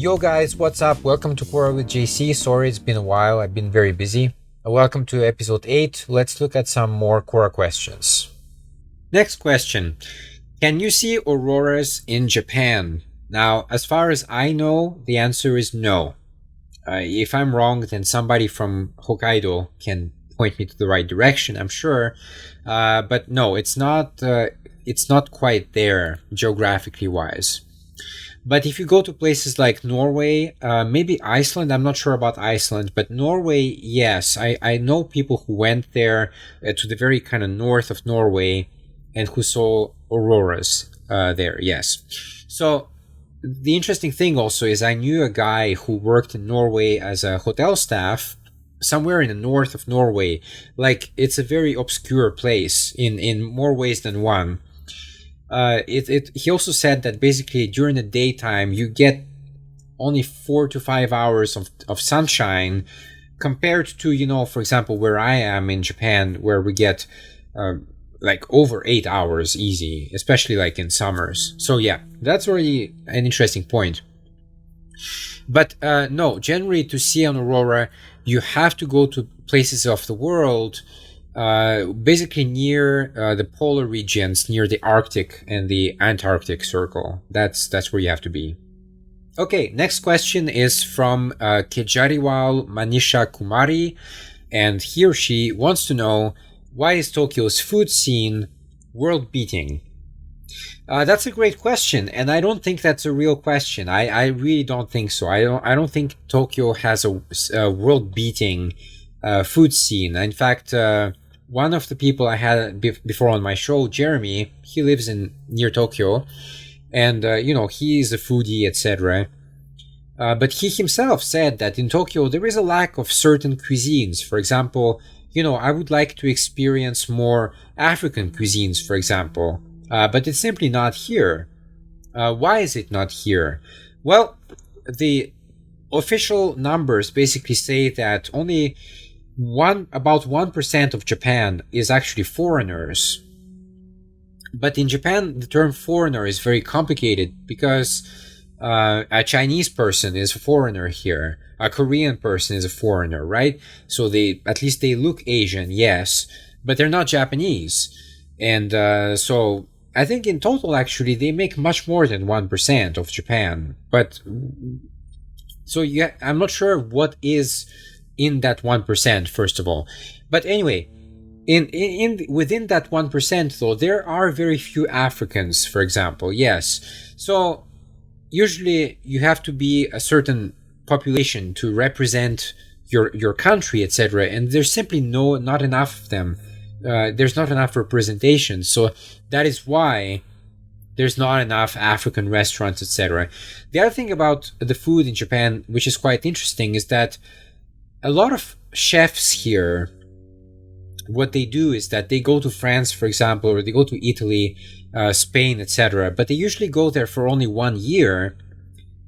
Yo guys, what's up? Welcome to Quora with JC. Sorry it's been a while, I've been very busy. Welcome to episode 8. Let's look at some more Quora questions. Next question. Can you see auroras in Japan? Now, as far as I know, the answer is no. If I'm wrong, then somebody from Hokkaido can point me to the right direction, I'm sure. But no, it's not quite there, geographically wise. But if you go to places like Norway, maybe Iceland, I'm not sure about Iceland, but Norway, yes. I know people who went there to the very kind of north of Norway and who saw auroras there, yes. So the interesting thing also is I knew a guy who worked in Norway as a hotel staff somewhere in the north of Norway. Like, it's a very obscure place in more ways than one. He also said that basically during the daytime you get only 4 to 5 hours of sunshine compared to, for example, where I am in Japan, where we get like over 8 hours easy, especially like in summers. So yeah, that's already an interesting point. But no, generally to see an aurora, you have to go to places of the world basically near the polar regions, near the Arctic and the Antarctic Circle. That's where you have to be. Okay, next question is from Kejariwal Manisha Kumari, and he or she wants to know, why is Tokyo's food scene world-beating? That's a great question, and I don't think that's a real question. I really don't think so. I don't think Tokyo has a world-beating food scene. In fact, one of the people I had before on my show, Jeremy, he lives near Tokyo, and he is a foodie, etc. But he himself said that in Tokyo there is a lack of certain cuisines. For example, I would like to experience more African cuisines, for example, but it's simply not here. Why is it not here? Well, the official numbers basically say that only about 1% of Japan is actually foreigners. But in Japan, the term foreigner is very complicated because a Chinese person is a foreigner here. A Korean person is a foreigner, right? So at least they look Asian, yes, but they're not Japanese. And so I think in total, actually, they make much more than 1% of Japan. But so yeah, I'm not sure what is in that 1%, first of all. But anyway, within that 1%, though, there are very few Africans, for example, yes. So usually you have to be a certain population to represent your country, etc. And there's simply not enough of them. There's not enough representation. So that is why there's not enough African restaurants, etc. The other thing about the food in Japan, which is quite interesting, is that a lot of chefs here, what they do is that they go to France, for example, or they go to Italy, Spain, etc. But they usually go there for only 1 year.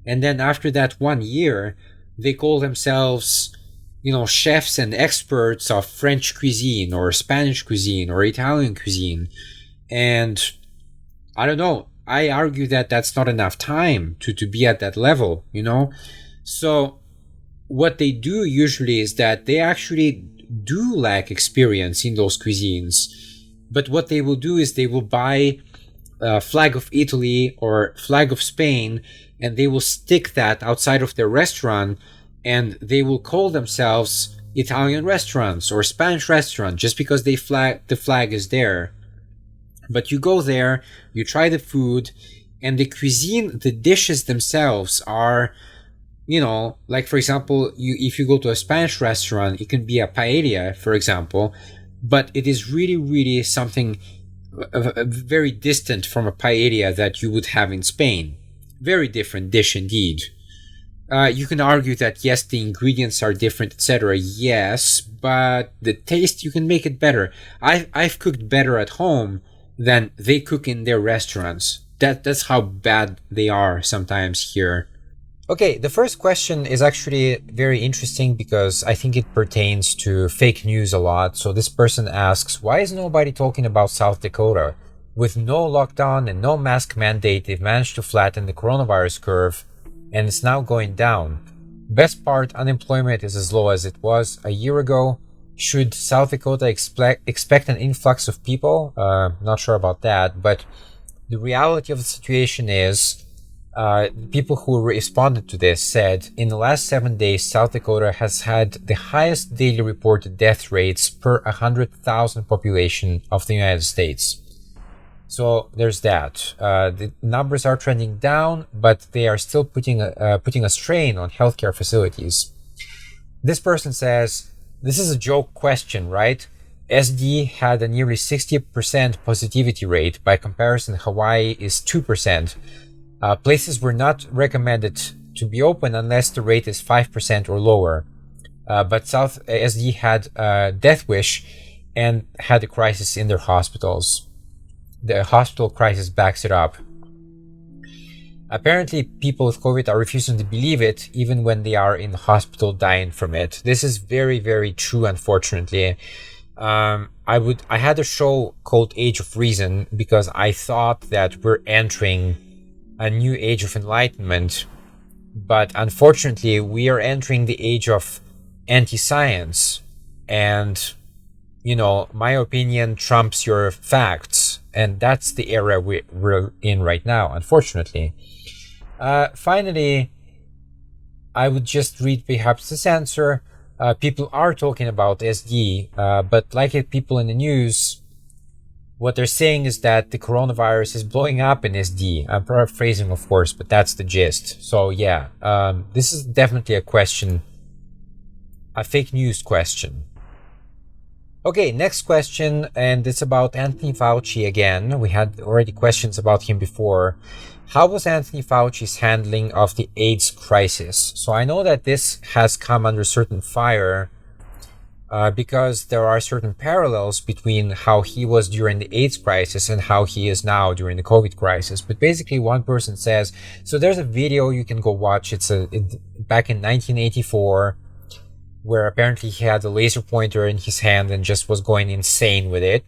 And then after that 1 year, they call themselves, chefs and experts of French cuisine or Spanish cuisine or Italian cuisine. And I don't know, I argue that that's not enough time to be at that level, So what they do usually is that they actually do lack experience in those cuisines. But what they will do is they will buy a flag of Italy or flag of Spain, and they will stick that outside of their restaurant, and they will call themselves Italian restaurants or Spanish restaurant just because the flag is there. But you go there, you try the food, and the cuisine, the dishes themselves are, like for example, if you go to a Spanish restaurant, it can be a paella, for example, but it is really, really something very distant from a paella that you would have in Spain. Very different dish indeed. You can argue that yes, the ingredients are different, etc. Yes, but the taste, you can make it better. I've cooked better at home than they cook in their restaurants. That's how bad they are sometimes here. Okay, the first question is actually very interesting because I think it pertains to fake news a lot. So this person asks, why is nobody talking about South Dakota? With no lockdown and no mask mandate, they've managed to flatten the coronavirus curve. and it's now going down. Best part, unemployment is as low as it was a year ago. Should South Dakota expect an influx of people? Not sure about that, but the reality of the situation is people who responded to this said in the last 7 days, South Dakota has had the highest daily reported death rates per 100,000 population of the United States. So there's that. The numbers are trending down, but they are still putting a strain on healthcare facilities. This person says, this is a joke question, right? SD had a nearly 60% positivity rate. By comparison, Hawaii is 2%. Places were not recommended to be open unless the rate is 5% or lower. But South SD had a death wish and had a crisis in their hospitals. The hospital crisis backs it up. Apparently, people with COVID are refusing to believe it, even when they are in the hospital dying from it. This is very, very true, unfortunately. I had a show called Age of Reason because I thought that we're entering a new age of enlightenment, but unfortunately, we are entering the age of anti-science, and my opinion trumps your facts, and that's the era we're in right now, unfortunately. Finally, I would just read perhaps this answer. People are talking about SD, but like people in the news, what they're saying is that the coronavirus is blowing up in SD. I'm paraphrasing, of course, but that's the gist. So yeah, this is definitely a question, a fake news question. Okay, next question, and it's about Anthony Fauci again. We had already questions about him before. How was Anthony Fauci's handling of the AIDS crisis? So I know that this has come under certain fire because there are certain parallels between how he was during the AIDS crisis and how he is now during the COVID crisis. But basically, one person says, so there's a video you can go watch. It's back in 1984, where apparently he had a laser pointer in his hand and just was going insane with it.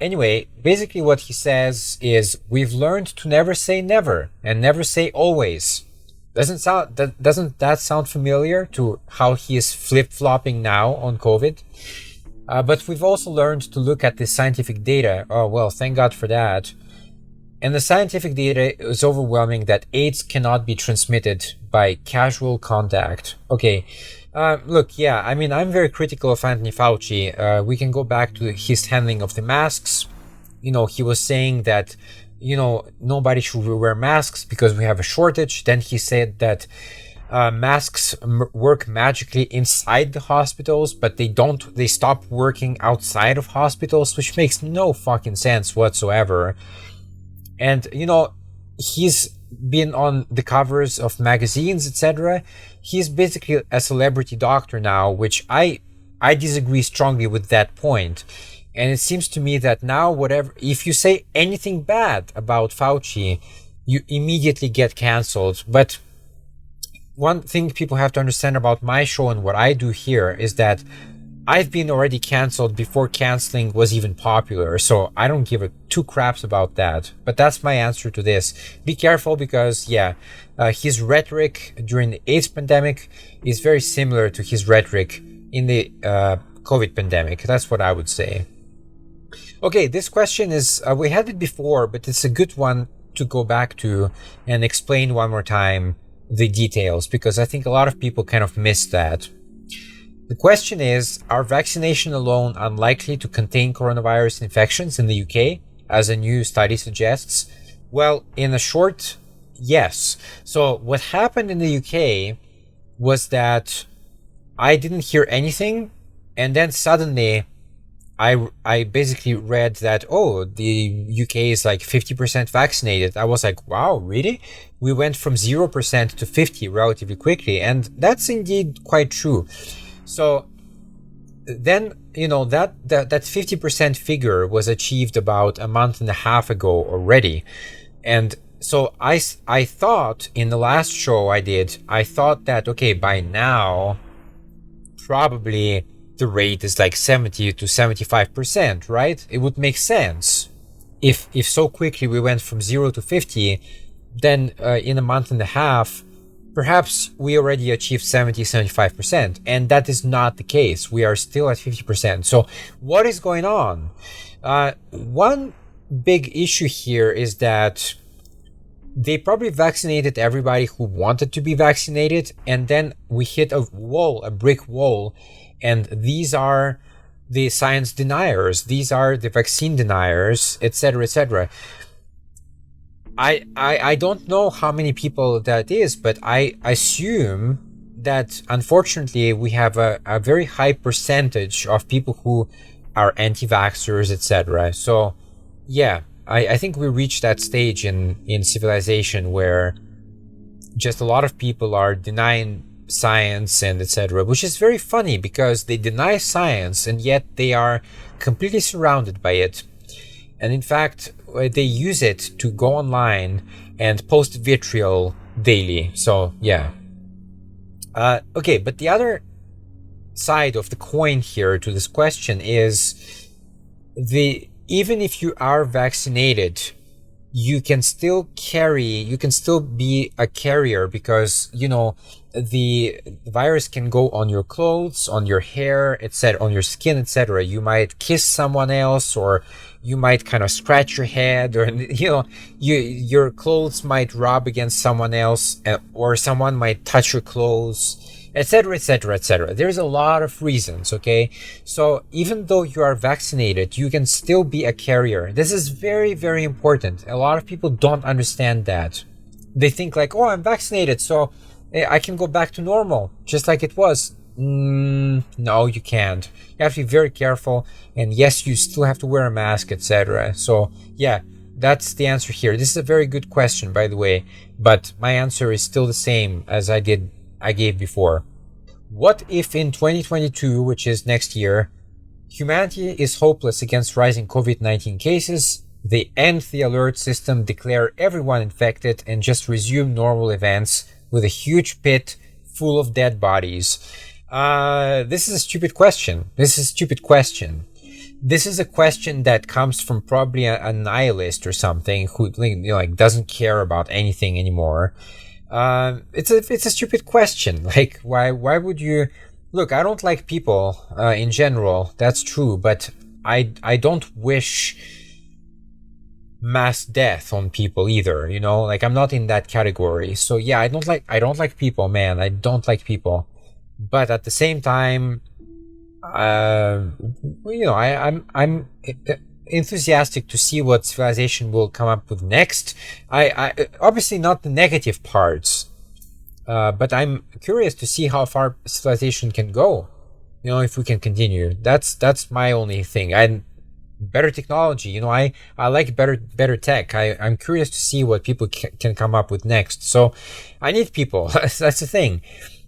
Anyway, basically what he says is, we've learned to never say never and never say always. Doesn't that sound familiar to how he is flip-flopping now on COVID? But we've also learned to look at the scientific data. Oh, well, thank God for that. And the scientific data is overwhelming that AIDS cannot be transmitted by casual contact. Okay. Look, yeah, I mean, I'm very critical of Anthony Fauci. We can go back to his handling of the masks. He was saying that, nobody should wear masks because we have a shortage. Then he said that masks work magically inside the hospitals, but they stop working outside of hospitals, which makes no fucking sense whatsoever. And, he's been on the covers of magazines, etc. He's basically a celebrity doctor now, which I disagree strongly with that point. And it seems to me that now, if you say anything bad about Fauci, you immediately get canceled. But one thing people have to understand about my show and what I do here is that I've been already canceled before canceling was even popular, so I don't give two craps about that. But that's my answer to this. Be careful because, his rhetoric during the AIDS pandemic is very similar to his rhetoric in the COVID pandemic. That's what I would say. Okay, this question is, we had it before, but it's a good one to go back to and explain one more time the details, because I think a lot of people kind of missed that. The question is, are vaccination alone unlikely to contain coronavirus infections in the UK, as a new study suggests? Well, in a short, yes. So what happened in the UK was that I didn't hear anything, and then suddenly I basically read that, the UK is like 50% vaccinated. I was like, wow, really? We went from 0% to 50 relatively quickly, and that's indeed quite true. So then, that 50% figure was achieved about a month and a half ago already. And so I thought in the last show I thought that, okay, by now, probably the rate is like 70 to 75%, right? It would make sense. If so quickly we went from 0 to 50, then in a month and a half, perhaps we already achieved 70-75%, and that is not the case. We are still at 50%. So what is going on? One big issue here is that they probably vaccinated everybody who wanted to be vaccinated, and then we hit a brick wall, and these are the science deniers, these are the vaccine deniers, etc., etc. I don't know how many people that is, but I assume that unfortunately we have a very high percentage of people who are anti-vaxxers, etc. So yeah, I think we reached that stage in civilization where just a lot of people are denying science and etc., which is very funny because they deny science and yet they are completely surrounded by it. And in fact, they use it to go online and post vitriol daily. So yeah. Okay, but the other side of the coin here to this question is even if you are vaccinated, you can still be a carrier because, the virus can go on your clothes, on your hair, etc., on your skin, etc. You might kiss someone else, or you might kind of scratch your head, or your clothes might rub against someone else, or someone might touch your clothes, etc., etc., etc. There's a lot of reasons, okay? So even though you are vaccinated, you can still be a carrier. This is very, very important. A lot of people don't understand that. They think like, oh, I'm vaccinated, so I can go back to normal, just like it was. No, you can't. You have to be very careful, and yes, you still have to wear a mask, etc. So yeah, that's the answer here. This is a very good question, by the way, but my answer is still the same as I gave before. What if in 2022, which is next year, humanity is hopeless against rising COVID-19 cases? They end the alert system, declare everyone infected, and just resume normal events with a huge pit full of dead bodies. This is a stupid question. This is a question that comes from probably a nihilist or something who doesn't care about anything anymore. It's a stupid question. Like, why would you look? I don't like people in general. That's true, but I don't wish mass death on people either. I'm not in that category. So yeah, I don't like people, man. I don't like people. But at the same time, I'm enthusiastic to see what civilization will come up with next. I obviously not the negative parts, but I'm curious to see how far civilization can go. If we can continue. That's my only thing. And better technology. I like better tech. I'm curious to see what people can come up with next. So I need people. That's the thing.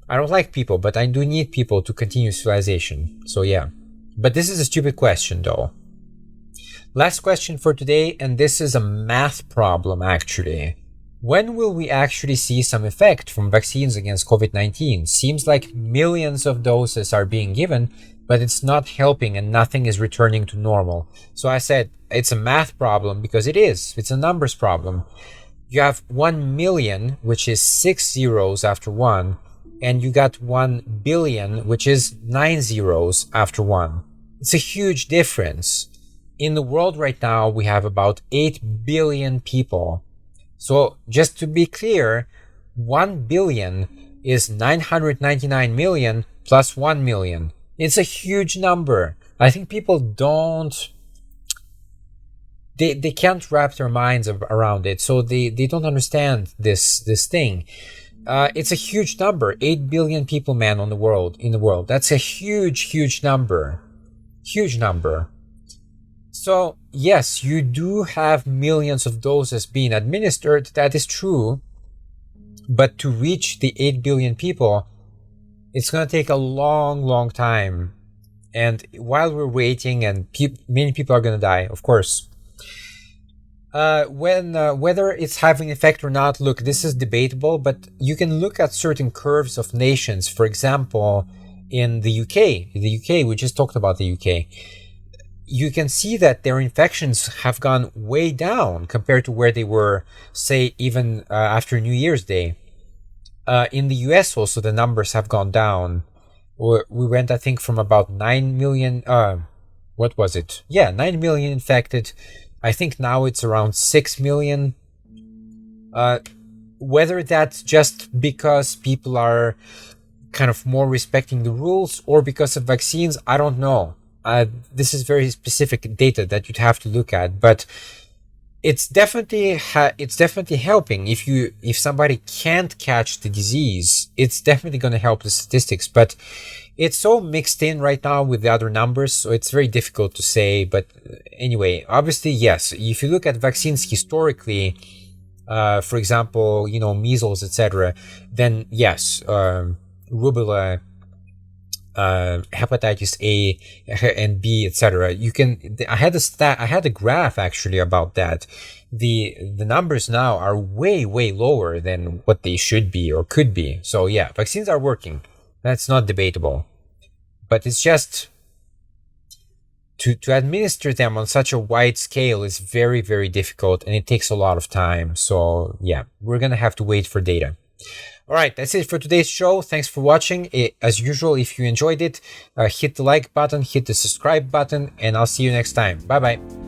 I don't like people, but I do need people to continue civilization. So yeah. But this is a stupid question, though. Last question for today, and this is a math problem, actually. When will we actually see some effect from vaccines against COVID-19? Seems like millions of doses are being given, but it's not helping and nothing is returning to normal. So I said it's a math problem because it is. It's a numbers problem. You have 1 million, which is 6 zeros after 1, and you got 1 billion, which is 9 zeros after 1. It's a huge difference. In the world right now, we have about 8 billion people. So just to be clear, 1 billion is 999 million plus 1 million. It's a huge number. I think people they can't wrap their minds around it, so they don't understand this thing. It's a huge number. 8 billion people, man, in the world. That's a huge number. Huge number. So yes, you do have millions of doses being administered. That is true. But to reach the 8 billion people, it's going to take a long time. And while we're waiting, and many people are going to die, of course. Whether it's having effect or not, look, this is debatable, but you can look at certain curves of nations. For example, in the UK, we just talked about the UK. you can see that their infections have gone way down compared to where they were, say, even after New Year's Day. In the US also, the numbers have gone down. We went, I think, from about 9 million, what was it? Yeah, 9 million infected. I think now it's around 6 million. Whether that's just because people are kind of more respecting the rules or because of vaccines, I don't know. This is very specific data that you'd have to look at, but it's definitely helping. If somebody can't catch the disease, it's definitely going to help the statistics. But it's so mixed in right now with the other numbers, so it's very difficult to say. But anyway, obviously, yes. If you look at vaccines historically, for example, measles, etc., then yes, rubella, hepatitis A and B, etc. I had a graph actually about that. The numbers now are way lower than what they should be or could be. So yeah, vaccines are working. That's not debatable. But it's just to administer them on such a wide scale is very difficult, and it takes a lot of time. So yeah, we're gonna have to wait for data. All right, that's it for today's show. Thanks for watching. As usual, if you enjoyed it, hit the like button, hit the subscribe button, and I'll see you next time. Bye bye.